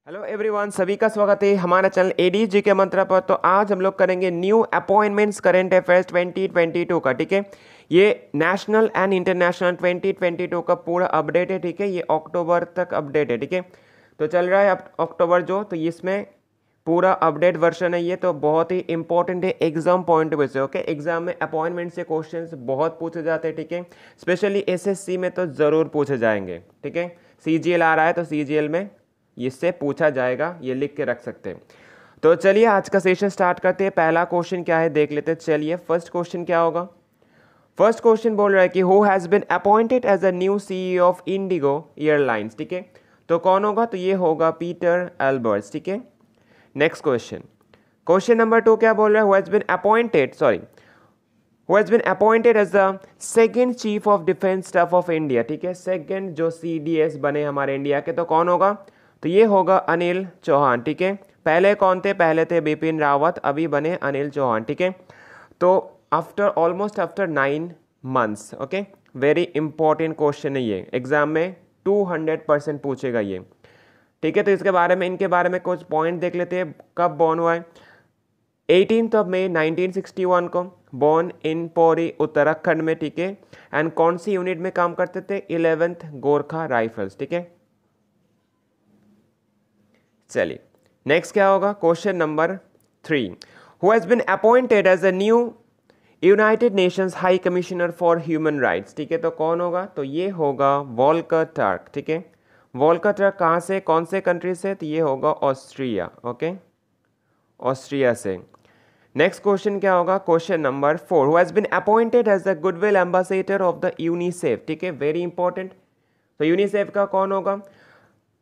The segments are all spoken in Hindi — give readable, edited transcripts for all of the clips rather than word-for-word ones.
हेलो एवरीवन, सभी का स्वागत है हमारा चैनल एडीजी के मंत्र पर। तो आज हम लोग करेंगे न्यू अपॉइंटमेंट्स करंट अफेयर्स 2022 का। ठीक है, ये नेशनल एंड इंटरनेशनल 2022 का पूरा अपडेट है। ठीक है, ये अक्टूबर तक अपडेट है। ठीक है, तो चल रहा है अब अक्टूबर जो, तो इसमें पूरा अपडेट वर्जन है ये, तो बहुत ही इंपॉर्टेंट है एग्जाम पॉइंट ऑफ व्यू से। ओके, एग्जाम में अपॉइंटमेंट से क्वेश्चंस बहुत पूछे जाते हैं। ठीक है, स्पेशली एसएससी में तो ज़रूर पूछे जाएंगे। ठीक है, सीजीएल आ रहा है तो सीजीएल में इससे पूछा जाएगा, ये लिख के रख सकते हैं। तो चलिए आज का सेशन स्टार्ट करते हैं। पहला क्वेश्चन क्या है देख लेते हैं। चलिए फर्स्ट क्वेश्चन क्या होगा। फर्स्ट क्वेश्चन बोल रहा है कि who has been appointed as a new CEO of IndiGo airlines. ठीक है, तो कौन होगा, तो ये होगा पीटर एल्बर्ट्स। ठीक है, नेक्स्ट क्वेश्चन, क्वेश्चन नंबर 2 क्या बोल रहा है, who has been appointed as the second chief of defence staff of India. ठीक है, सेकेंड जो सीडीएस बने हमारे इंडिया के, तो कौन होगा, तो ये होगा अनिल चौहान। ठीक है, पहले कौन थे, पहले थे बिपिन रावत, अभी बने अनिल चौहान। ठीक है, तो after 9 months. Okay, very important question है ये, एग्जाम में 200% पूछेगा ये। ठीक है, तो इसके बारे में, इनके बारे में कुछ पॉइंट देख लेते हैं। कब बॉर्न हुआ है, 18 मई 1961 को, बॉर्न इन पौरी उत्तराखंड में। ठीक है, एंड कौन सी यूनिट में काम करते थे, 11th गोरखा राइफल्स। ठीक है, चलिए नेक्स्ट क्या होगा, question number 3, who has been appointed as a new United Nations high commissioner for human rights. ठीक है, तो कौन होगा, तो ये होगा वॉल्कर टर्क। ठीक है, वॉल्कर टर्क कहाँ से, कौन से कंट्री से, तो ये होगा ऑस्ट्रिया। ओके, ऑस्ट्रिया से। नेक्स्ट क्वेश्चन क्या होगा, question number 4, who has been appointed as the goodwill ambassador of the UNICEF. ठीक है, वेरी इंपॉर्टेंट। तो यूनिसेफ का कौन होगा,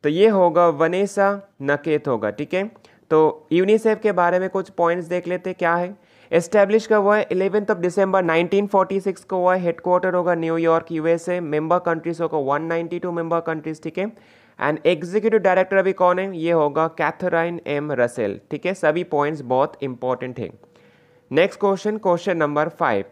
तो ये होगा वनेसा नकेत होगा। ठीक है, तो यूनिसेफ के बारे में कुछ पॉइंट्स देख लेते क्या है। एस्टेब्लिश का हुआ है 11 दिसंबर 1946 को हुआ है। हेडक्वार्टर होगा न्यूयॉर्क यूएसए। मेंबर कंट्रीज होगा 192 मेंबर कंट्रीज। ठीक है, एंड एग्जीक्यूटिव डायरेक्टर अभी कौन है, ये होगा कैथरीन एम रसेल। ठीक है, सभी पॉइंट्स बहुत इंपॉर्टेंट है। Next question, question number 5,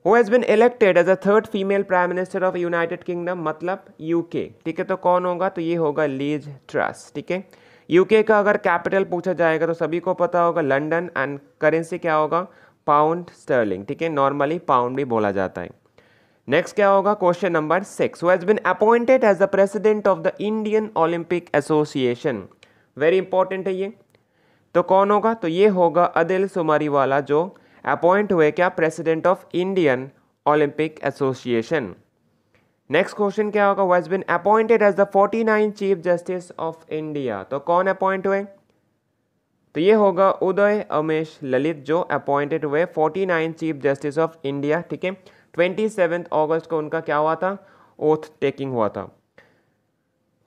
who has been elected as a third female prime minister of United Kingdom, मतलब यूके। ठीक है, तो कौन होगा, तो ये होगा लीज ट्रस। ठीक है, यूके का अगर कैपिटल पूछा जाएगा तो सभी को पता होगा लंदन, एंड करेंसी क्या होगा, पाउंड स्टर्लिंग। ठीक है, नॉर्मली पाउंड भी बोला जाता है। नेक्स्ट क्या होगा, question number 6, who has been appointed as the president of the Indian Olympic association. Very important है ये, तो कौन होगा, तो ये होगा अदिल सुमारीवाला, जो अपॉइंट हुए क्या, president of Indian Olympic association. Next question क्या होगा, has been appointed as the 49 chief justice of India. तो कौन अपॉइंट हुए, तो ये होगा उदय अमेश ललित, जो अपॉइंटेड हुए 49 चीफ जस्टिस ऑफ इंडिया। ठीक है, 27 अगस्त को उनका क्या हुआ था, ओथ टेकिंग हुआ था।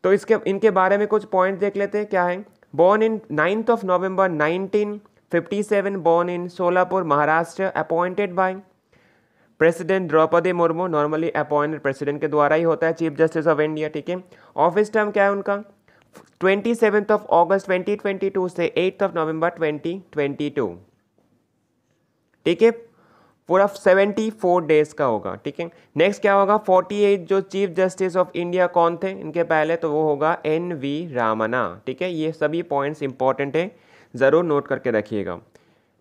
तो इसके इनके बारे में कुछ पॉइंट देख लेते हैं क्या है। Born in 9 November 1957, born in Solapur Maharashtra, appointed by president Droupadi Murmu. Normally appointed president के द्वारा ही होता है चीफ जस्टिस ऑफ इंडिया। ठीक है, ऑफिस टर्म क्या है उनका, 27 अगस्त 2022 से 8 नवंबर 2022। ठीक है, पूरा 74 डेज का होगा। ठीक है, नेक्स्ट क्या होगा, 48 जो चीफ जस्टिस ऑफ इंडिया कौन थे इनके पहले, तो वो होगा NV रामन्ना। ठीक है, ये सभी पॉइंट्स इंपॉर्टेंट है, जरूर नोट करके रखिएगा।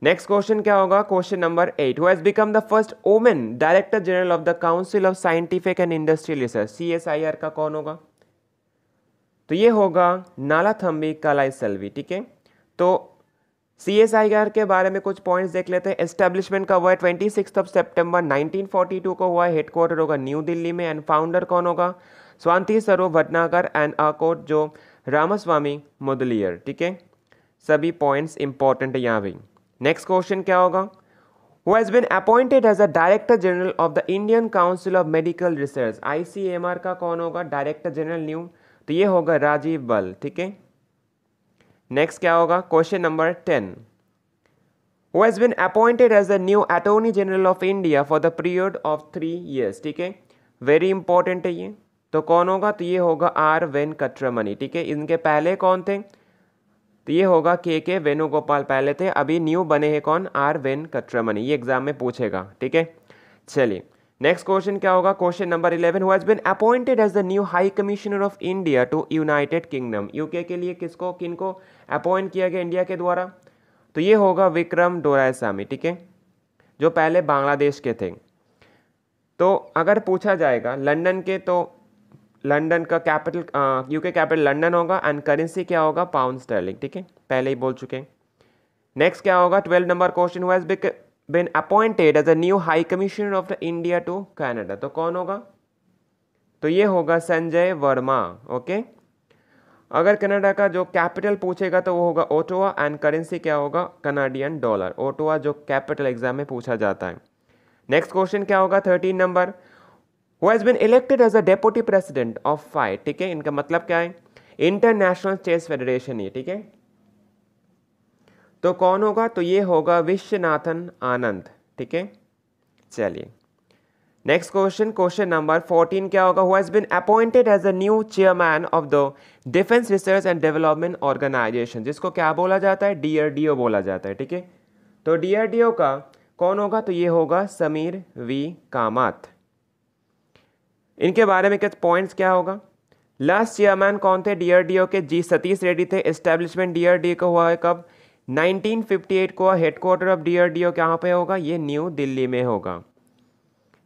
नेक्स्ट क्वेश्चन क्या होगा, question number 8, who has become the first women director general of the council of scientific and industrial research, CSIR का कौन होगा, तो ये होगा नालाथम्बी कलाईसेल्वी। ठीक है, तो CSIR के बारे में कुछ पॉइंट्स देख लेते हैं। एस्टेब्लिशमेंट का हुआ है 26 सितंबर 1942 को हुआ है। हेडक्वार्टर होगा न्यू दिल्ली में, एंड फाउंडर कौन होगा, स्वाति स्वरूप भटनागर, एंड आकोट जो रामास्वामी मुदलियर। ठीक है, सभी पॉइंट्स इंपॉर्टेंट है यहाँ भी। नेक्स्ट क्वेश्चन क्या होगा, who has been appointed as a director general of the Indian council of medical research, ICMR का कौन होगा, डायरेक्टर जनरल न्यू, तो ये होगा राजीव बल। ठीक है, नेक्स्ट क्या होगा, question number 10, who has been appointed as the new attorney general of India for the period of 3 years। ठीक है, वेरी इंपॉर्टेंट है ये, तो कौन होगा, तो ये होगा R वेंकटरमणि। ठीक है, इनके पहले कौन थे, तो ये होगा के वेणुगोपाल पहले थे, अभी न्यू बने हैं कौन, R वेंकटरमणि। ये एग्जाम में पूछेगा। ठीक है, चलिए नेक्स्ट क्वेश्चन क्या होगा, question number 11, who has been appointed as the new high commissioner of India to United Kingdom. UK के लिए किसको किनको अपॉइंट किया गया इंडिया के द्वारा, तो ये होगा विक्रम डोरायस्वामी, ठीक है, जो पहले बांग्लादेश के थे। तो अगर पूछा जाएगा लंदन के, तो लंदन का कैपिटल यूके कैपिटल लंदन होगा एंड करेंसी क्या होगा, पाउंड स्टर्लिंग, ठीक है, पहले ही बोल चुके हैं। नेक्स्ट क्या होगा, 12 number question, who has been appointed as a new high commissioner of the India to Canada. तो कौन होगा, तो ये होगा संजय वर्मा, ओके। अगर कनाडा का जो कैपिटल पूछेगा तो वो होगा ओटावा एंड करेंसी क्या होगा, कनाडियन डॉलर। ओटावा जो कैपिटल एग्जाम में पूछा जाता है। नेक्स्ट क्वेश्चन क्या होगा, 13 number, who has been elected as a deputy president of फाई, ठीक है, इनका मतलब क्या है, इंटरनेशनल चेस फेडरेशन, ये ठीक है, तो कौन होगा, तो ये होगा विश्वनाथन आनंद, ठीक है। चलिए नेक्स्ट क्वेश्चन, क्वेश्चन नंबर 14 क्या होगा, who has been appointed as a new chairman of the defence research and development organisation, जिसको क्या बोला जाता है, डीआरडीओ बोला जाता है, ठीक है। तो डीआरडीओ का कौन होगा, तो ये होगा समीर वी कामत। इनके बारे में कुछ पॉइंट्स क्या होगा, लास्ट चेयरमैन कौन थे डीआरडीओ के, जी सतीश रेड्डी थे। एस्टेब्लिशमेंट डीआरडीओ का हुआ है कब, 1958 को। हेडक्वार्टर ऑफ डीआरडीओ कहाँ पे होगा, ये न्यू दिल्ली में होगा।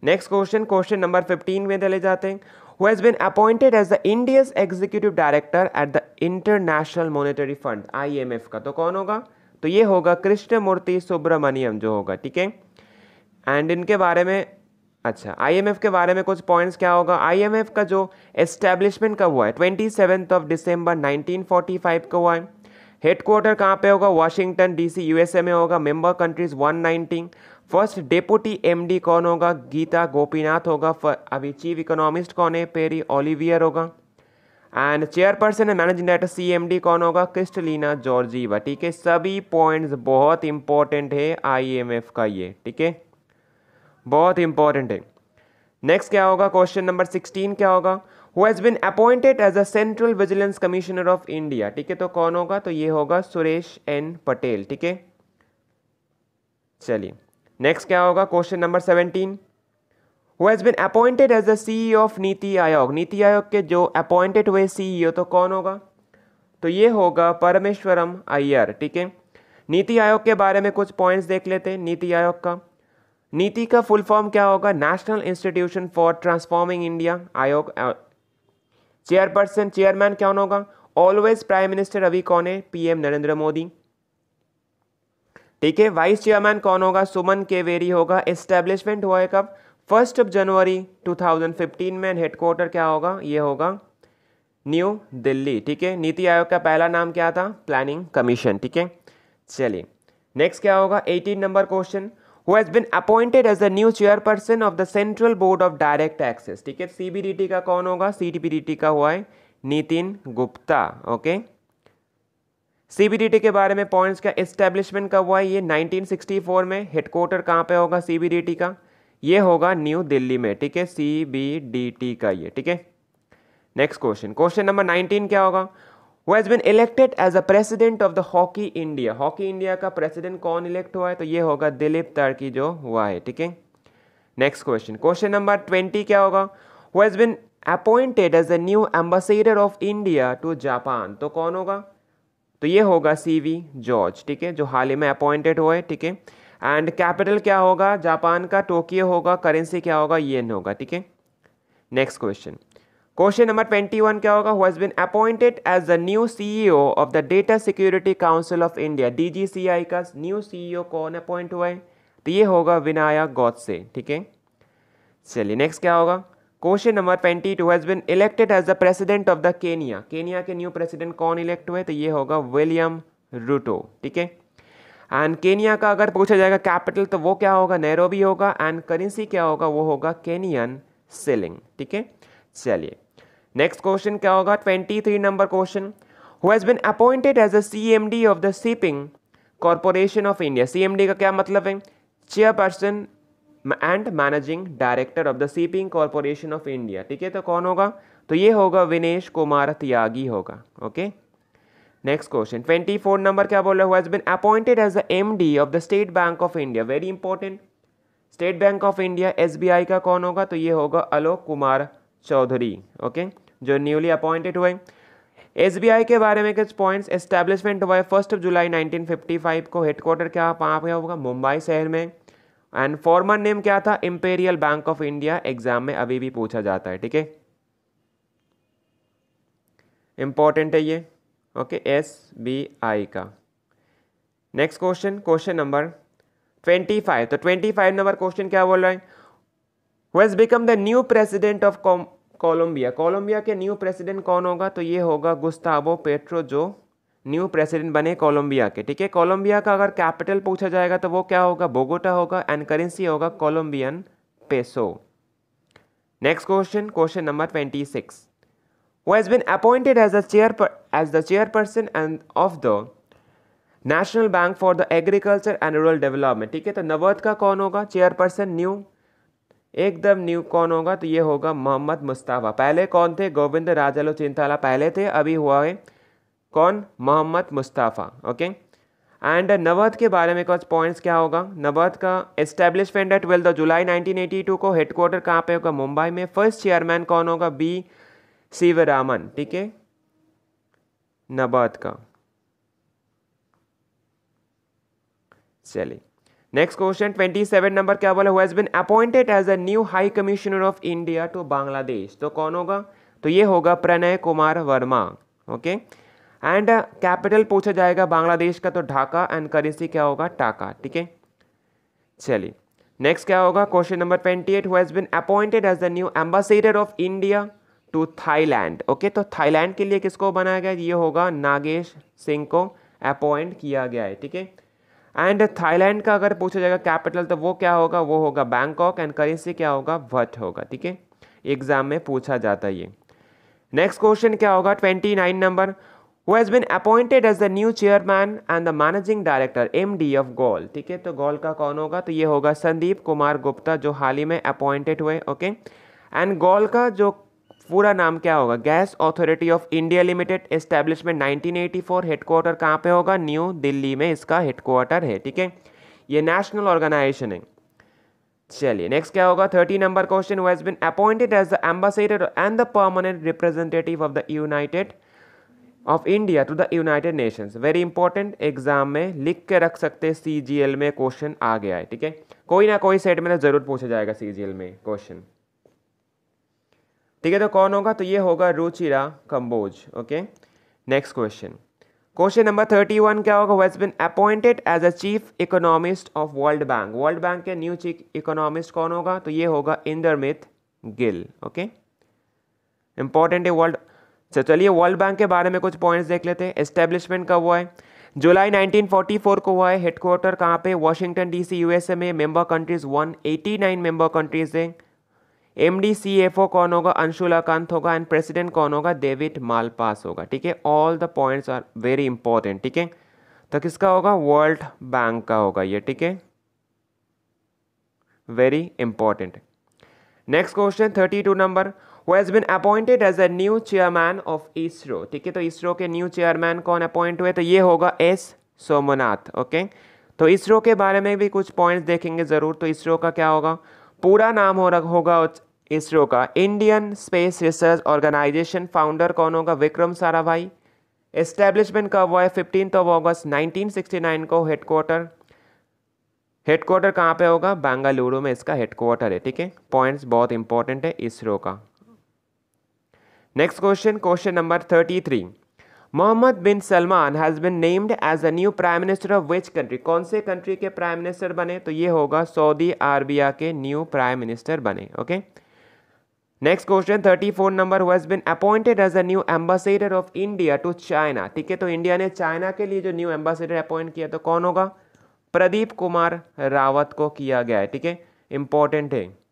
नेक्स्ट क्वेश्चन, क्वेश्चन नंबर 15 में चले जाते हैं, who has been appointed as the India's executive director at the international monetary fund, IMF का, तो कौन होगा, तो ये होगा कृष्णमूर्ति सुब्रमण्यम जो होगा, ठीक है। एंड इनके बारे में, अच्छा आईएमएफ के बारे में कुछ पॉइंट्स क्या होगा, आईएमएफ का जो एस्टेब्लिशमेंट कब हुआ है, 27 दिसंबर 1945 को हुआ है। हेडक्वार्टर कहाँ पे होगा, वाशिंगटन डीसी यूएसए में होगा। Member countries 119। First deputy MD कौन होगा, गीता गोपीनाथ होगा। अभी चीफ इकोनॉमिस्ट कौन है, पेरी ओलिवियर होगा। And chairperson and managing director CMD कौन होगा, क्रिस्टलिना जॉर्जीवा, ठीक है। सभी पॉइंट्स बहुत इंपॉर्टेंट है आईएमएफ का ये, ठीक है, बहुत इंपॉर्टेंट है। नेक्स्ट क्या होगा, क्वेश्चन नंबर 16 क्या होगा, who has been appointed as a central vigilance commissioner of India, ठीक है, तो कौन होगा, तो ये होगा सुरेश एन पटेल, ठीक है। चलिए नेक्स्ट क्या होगा, question number 17, who has been appointed as the CEO of NITI Aayog. NITI Aayog के जो अपॉइंटेड हुए सीईओ तो कौन होगा, तो ये होगा परमेश्वरम अय्यर, ठीक है। नीति आयोग के बारे में कुछ पॉइंट्स देख लेते हैं। नीति आयोग का, नीति का फुल फॉर्म क्या होगा, national institution for transforming India आयोग। चेयरपर्सन चेयरमैन कौन होगा, ऑलवेज प्राइम मिनिस्टर अभी कौन है, पीएम नरेंद्र मोदी, ठीक है। वाइस चेयरमैन कौन होगा, सुमन केवेरी होगा। एस्टेब्लिशमेंट हुआ है कब, 1 जनवरी 2015 में। हेडक्वार्टर क्या होगा, ये होगा न्यू दिल्ली, ठीक है। नीति आयोग का पहला नाम क्या था, प्लानिंग कमीशन, ठीक है। चलिए नेक्स्ट क्या होगा, 18 number question, who has been appointed as the new chairperson of the central board of direct taxes, ठीक है। सीबीडीटी का कौन होगा, सीबीडीटी का हुआ है नितिन गुप्ता, ओके। सीबीडीटी के बारे में पॉइंट्स का, एस्टेब्लिशमेंट का हुआ है ये 1964 में। हेडक्वार्टर कहाँ पे होगा सीबीडीटी का, ये होगा न्यू दिल्ली में, ठीक है, सीबीडीटी का ये, ठीक है। नेक्स्ट क्वेश्चन, क्वेश्चन नंबर 19 क्या होगा, who has been elected as a president of the hockey India. Hockey India का प्रेसिडेंट कौन इलेक्ट हुआ है, तो ये होगा दिलीप तर्की जो हुआ है, ठीक है। नेक्स्ट क्वेश्चन, क्वेश्चन नंबर 20 क्या होगा, who has been appointed as the new ambassador of India to Japan, तो कौन होगा, तो ये होगा सीवी जॉर्ज, ठीक है, जो हाल ही में अपॉइंटेड हुए, ठीक है। एंड कैपिटल क्या होगा जापान का, टोक्यो होगा। करेंसी क्या होगा, येन होगा, ठीक है। नेक्स्ट क्वेश्चन, क्वेश्चन नंबर 21 क्या होगा, who has been appointed as the new CEO of the data security council of India. DGCI का न्यू सीईओ कौन अपॉइंट हुआ है, तो ये होगा विनायक गौडसे, ठीक है। चलिए नेक्स्ट क्या होगा, question number 22, has been elected as the president of the Kenya. Kenya के न्यू प्रेसिडेंट कौन इलेक्ट हुए, तो ये होगा विलियम रूटो, ठीक है। एंड केनिया का अगर पूछा जाएगा कैपिटल तो वो क्या होगा, नैरोबी होगा। एंड करेंसी क्या होगा, वो होगा केनियन शिलिंग, ठीक है। चलिए नेक्स्ट क्वेश्चन क्या होगा, 23 number question, who has been appointed as a CMD of the shipping corporation of India. CMD का क्या मतलब है, chairperson and managing director of the shipping corporation of India, ठीक है। तो कौन होगा, तो ये होगा विनेश कुमार त्यागी होगा, ओके। नेक्स्ट क्वेश्चन 24 नंबर क्या बोल रहा है, who has been appointed as the MD of the State Bank of India. Very important, State Bank of India SBI का कौन होगा, तो ये होगा आलोक कुमार चौधरी, ओके, जो न्यूली अपॉइंटेड हुए। SBI के बारे में कुछ पॉइंट्स, एस्टेब्लिशमेंट हुआ है 1 जुलाई 1955 को, हेडक्वार्टर क्या वहाँ पे होगा, मुंबई शहर में, एंड फॉर्मर नेम क्या था, imperial bank of India, exam में अभी भी पूछा जाता है, ठीक है, इंपॉर्टेंट है ये, ओके, SBI का। नेक्स्ट क्वेश्चन, क्वेश्चन नंबर 25, तो 25 नंबर क्वेश्चन क्या बोल रहा है, who has become the new president of Colombia, Colombia के न्यू प्रेसिडेंट कौन होगा, तो ये होगा गुस्तावो पेट्रो, जो न्यू प्रेसिडेंट बने कोलंबिया के, ठीक है। कोलंबिया का अगर कैपिटल पूछा जाएगा तो वो क्या होगा, बोगोटा होगा, एंड करेंसी होगा Colombian peso. Next question, question number 26, who has been appointed as the chairperson and of the national bank for the agriculture and rural development, ठीक है। तो नबार्ड का कौन होगा चेयरपर्सन, न्यू, एकदम न्यू कौन होगा, तो ये होगा मोहम्मद मुस्ताफा। पहले कौन थे, गोविंद राजालो चिंताला पहले थे, अभी हुआ है कौन, मोहम्मद मुस्ताफा, ओके। एंड नबार्ड के बारे में कुछ पॉइंट्स क्या होगा, नबार्ड का एस्टेब्लिशमेंट है 12 जुलाई 1982 को, हेडक्वार्टर कहाँ पे होगा, मुंबई में। फर्स्ट चेयरमैन कौन होगा, B शिवरामन, ठीक है, नबार्ड का। चलिए नेक्स्ट क्वेश्चन 27 नंबर क्या बोला, who has been appointed as a new high commissioner of India to Bangladesh, तो कौन होगा, तो ये होगा Pranay Kumar Verma, okay. And capital पूछा जाएगा बांग्लादेश का, तो ढाका, एंड करेंसी क्या होगा, टाका, ठीक है। चलिए नेक्स्ट क्या होगा, question number 28, who has been appointed as the new ambassador of India to Thailand, okay. तो थाईलैंड के लिए किसको बनाया गया, ये होगा नागेश सिंह को अपॉइंट किया गया है, ठीक है। एंड थाईलैंड का अगर पूछा जाएगा कैपिटल, तो वो क्या होगा, वो होगा बैंकॉक, एंड करेंसी क्या होगा, वट होगा, ठीक है, एग्जाम में पूछा जाता है ये। नेक्स्ट क्वेश्चन क्या होगा 29 number, who has been appointed as the new chairman and the managing director MD of GAIL, ठीक है। तो गॉल का कौन होगा, तो ये होगा संदीप कुमार गुप्ता, जो हाल ही में अपॉइंटेड हुए, ओके। एंड गॉल का जो पूरा नाम क्या होगा, gas authority of India limited, establishment 1984, headquarter कहाँ पे होगा, न्यू दिल्ली में इसका हेडक्वार्टर है, ठीक है, ये नेशनल ऑर्गेनाइजेशन है। चलिए नेक्स्ट क्या होगा 30 number question, who has been appointed as the ambassador and the permanent representative of the united of India to the United Nations, very important, exam में लिख के रख सकते, CGL में क्वेश्चन आ गया है, ठीक है, कोई ना कोई सेट में जरूर पूछा जाएगा CGL में क्वेश्चन, ठीक है। तो कौन होगा, तो ये होगा Ruchira Kamboj, okay. Next question, question number 31 क्या होगा, who has been appointed as a chief economist of World Bank, World Bank के न्यू चीफ इकोनॉमिस्ट कौन होगा, तो ये होगा इंदरमित गिल, ओके, इंपॉर्टेंट है वर्ल्ड। चलिए वर्ल्ड बैंक के बारे में कुछ पॉइंट्स देख लेते हैं। एस्टेब्लिशमेंट कब हुआ है, जुलाई 1944 को हुआ है, हेडक्वार्टर कहाँ पे, वाशिंगटन DC USA में, मेंबर कंट्रीज 189 मेंबर कंट्रीज है। MD CFO कौन होगा, अंशुलाकांत होगा, एंड प्रेसिडेंट कौन होगा, डेविड मालपास होगा, ठीक है। All the points are very important, ठीक है। तो किसका होगा, वर्ल्ड बैंक का होगा ये, ठीक है, very important. Next question 32 number, who has been appointed as a new chairman of ISRO, ठीक है। तो इसरो के न्यू चेयरमैन कौन अपॉइंट हुए, तो ये होगा S सोमनाथ, ओके। तो इसरो के बारे में भी कुछ पॉइंट्स देखेंगे जरूर। तो इसरो का क्या होगा, पूरा नाम होगा इसरो का Indian Space Research Organisation. Founder कौन होगा, विक्रम साराभाई। एस्टेब्लिशमेंट कब हुआ है, 15 अगस्त 1969 को। हेडक्वार्टर कहाँ पे होगा, बेंगलुरु में इसका हेडक्वार्टर है, ठीक है। पॉइंट्स बहुत इंपॉर्टेंट है इसरो का। Next question, question number 33, Mohammed bin Salman has been named as a new prime minister of which country, कौन से कंट्री के प्राइम मिनिस्टर बने, तो ये होगा सऊदी अरबिया के न्यू प्राइम मिनिस्टर बने, okay. Next question 34 number, who has been appointed as a new ambassador of India to China, ठीक है। तो इंडिया ने चाइना के लिए जो न्यू एम्बेसडर अपॉइंट किया तो कौन होगा, प्रदीप कुमार रावत को किया गया है, ठीक है, इंपॉर्टेंट है।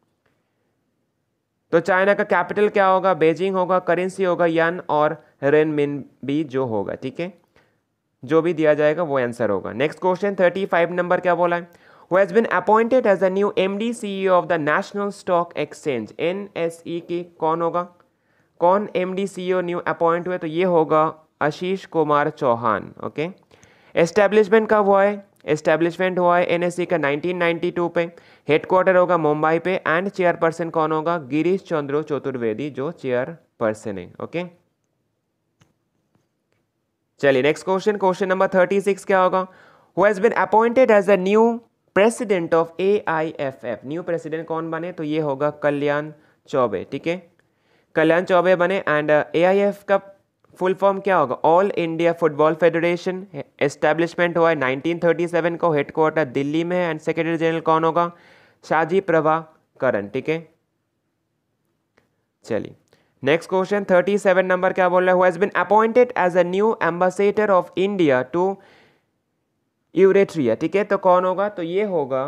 तो चाइना का कैपिटल क्या होगा, बेजिंग होगा, करेंसी होगा यन और रेनमिनबी जो होगा, ठीक है। जो भी दिया जाएगा वो आंसर होगा। नेक्स्ट क्वेश्चन 35 नंबर क्या बोला है, who has been appointed as a new MD CEO of the national stock exchange, NSE की कौन होगा, कौन MD CEO न्यू अपॉइंट हुए, तो ये होगा आशीष कुमार चौहान, ओके। एस्टेब्लिशमेंट कब हुआ है, एस्टेब्लिशमेंट हुआ है NSE का 1992 पे। हेडक्वार्टर होगा मुंबई पे एंड चेयरपर्सन कौन होगा, गिरीश चंद्र चतुर्वेदी जो चेयरपर्सन है। ओके चलिए नेक्स्ट क्वेश्चन, क्वेश्चन नंबर 36 क्या होगा, who has been appointed as a new president of AIFF, new president कौन बने, तो ये होगा कल्याण चौबे। ठीक है, कल्याण चौबे बने एंड AIF का फुल फॉर्म क्या होगा, all India football federation. Establishment हुआ है 1937 को, हेडक्वार्टर दिल्ली में है एंड सेक्रेटरी जनरल कौन होगा, शाजी प्रभाकरण। ठीक है चलिए नेक्स्ट क्वेश्चन 37 नंबर क्या बोल रहा है, who has been appointed as a new ambassador of India to Eritrea. ठीक है, तो कौन होगा, तो ये होगा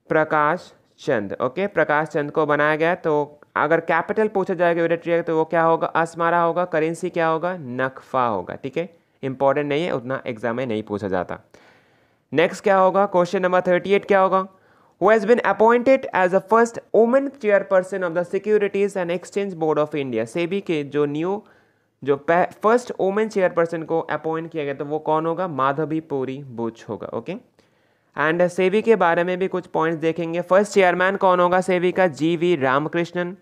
प्रकाश चंद। ओके प्रकाश चंद को बनाया गया। तो अगर कैपिटल पूछा जाएगा यूरेट्रिया तो वो क्या होगा, अस्मारा होगा। करेंसी क्या होगा, नकफा होगा। ठीक है, इंपॉर्टेंट नहीं है, उतना एग्जाम में नहीं पूछा जाता। नेक्स्ट क्या होगा, क्वेश्चन नंबर 38 क्या होगा, who has been appointed as the first woman chairperson of the Securities and Exchange Board of India। SEBI के जो फर्स्ट वुमेन चेयरपर्सन को अपॉइंट किया गया तो वो कौन होगा, माधवी पुरी बुच होगा। ओके एंड सेबी के बारे में भी कुछ पॉइंट्स देखेंगे। फर्स्ट चेयरमैन कौन होगा सेबी का, GV रामकृष्णन।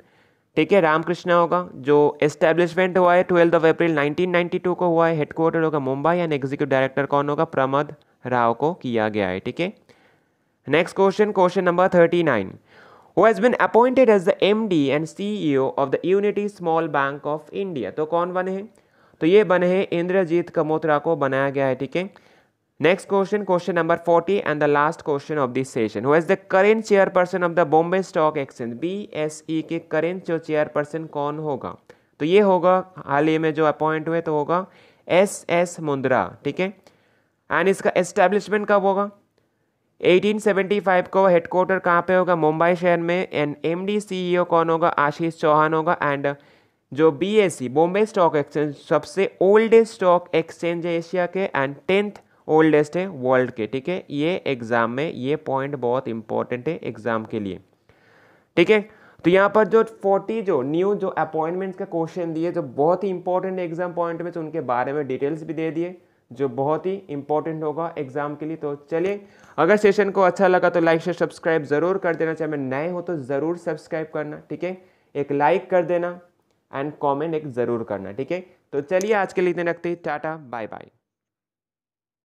ठीक है, रामकृष्ण होगा। जो एस्टेब्लिशमेंट हुआ है 12 अप्रैल 1992 को हुआ है, हेडक्वार्टर होगा मुंबई एंड एग्जीक्यूटिव डायरेक्टर कौन होगा, प्रमोद राव को किया गया है। ठीक है next question, question number 39, who has been appointed as the MD and CEO of the Unity Small Bank of India। तो कौन बने हैं, तो ये बने हैं इंद्रजीत कमोत्रा को बनाया गया है। ठीक है next question, question number 40 and the last question of this session, who is the current chairperson of the Bombay stock exchange, BSE के करेंट जो चेयरपर्सन कौन होगा, तो ये होगा हाल ही में जो अपॉइंट हुए तो होगा SS मुंद्रा। ठीक है एंड इसका एस्टेब्लिशमेंट कब होगा, 1875 को। हेडक्वार्टर कहाँ पे होगा, मुंबई शहर में एंड MD CEO कौन होगा, आशीष चौहान होगा। एंड जो BSE बॉम्बे स्टॉक एक्सचेंज सबसे ओल्डेस्ट स्टॉक एक्सचेंज है एशिया के एंड 10th ओल्डेस्ट है वर्ल्ड के। ठीक है, ये एग्जाम में ये पॉइंट बहुत इंपॉर्टेंट है एग्जाम के लिए। ठीक है, तो यहाँ पर जो 40 जो न्यू जो अपॉइंटमेंट्स का क्वेश्चन दिए जो बहुत ही इंपॉर्टेंट है एग्जाम पॉइंट में, तो उनके बारे में डिटेल्स भी दे दिए जो बहुत ही इंपॉर्टेंट होगा एग्जाम के लिए। तो चलिए, अगर सेशन को अच्छा लगा तो लाइक से सब्सक्राइब जरूर कर देना, चाहे मैं नए हो तो ज़रूर सब्सक्राइब करना। ठीक है, एक लाइक कर देना एंड कमेंट एक ज़रूर करना। ठीक है, तो चलिए आज के लिए इतने रखते हैं, टाटा बाय बाय।